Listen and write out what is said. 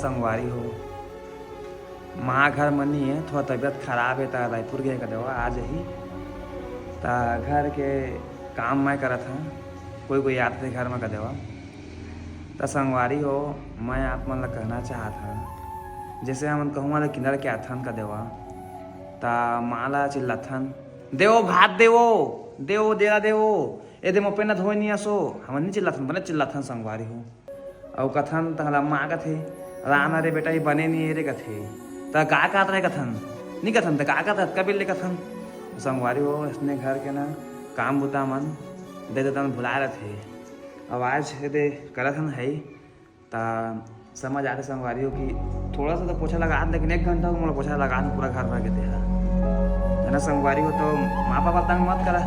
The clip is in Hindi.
संगवारी हो माँ घर मनी है थोड़ा तबीयत खराब है ता रायपुर गए का देवा आज ही ता घर के काम मैं करत हूँ कोई कोई आते घर में का देवा ता संगवारी हो मैं आप मन ला कहना चाहत हूँ जैसे हम कहूँ वाला किन्नर के आथन का देवा ता माँ ला चिल्लाथन देवो भात देवो देवो देरा देवो ए दे मोपे न धोई नहीं आसो हम नहीं चिल्लाथन बने चिल्लाथन संगवारी हो और कथन तहला माँ कथे रान अरे बेटा ये बने नहीं रे कथे ता का कात रहे कथन नहीं कथन ता का कात कबिल ले कथन संगवारी हो इसने घर के ना काम बुता मन दे देता भुला रहे थे आवाज दे करत हन है ता समझ आते संगवारी हो कि थोड़ा सा तो पोछा लगा लेकिन 1 घंटा को मोला पोछा लगा पूरा घर भर के दे है ना संगवारी हो तो माँ बाप तंग मत करा